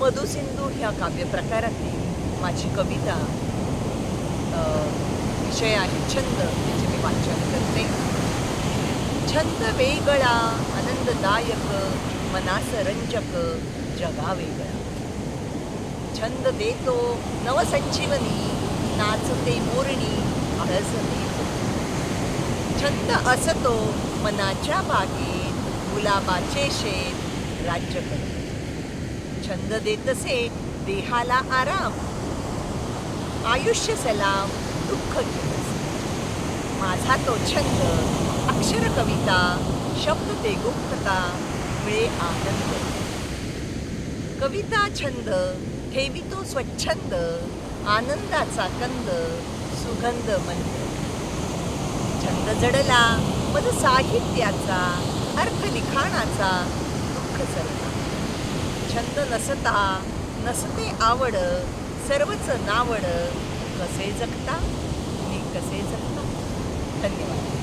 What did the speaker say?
मधुसिंधू ह्या काव्यप्रकारातली माझी कविता विषय आहे छंद. त्याचे मी वाचन करते. छंद वेगळा आनंददायक मनास रंजक जगा वेगळा. छंद देतो नवसंजीवनी नाचते मोरणी आळस देतो. छंद असतो मनाच्या बागेत गुलाबाचे शेत राज्य करतो. छंद देतसे देहाला आराम आयुष्य सलाम दुःख घेतसे. माझा तो छंद अक्षर कविता शब्द ते गुप्तता मिळे आनंद. कविता छंद ठेवितो स्वच्छंद आनंदाचा कंद सुगंध मंद. छंद जडला मज साहित्याचा अर्थ लिखाणाचा दुःख सरला. छंद नसता नसते आवड सर्वच नावड कसे जगता मी कसे जगता. धन्यवाद.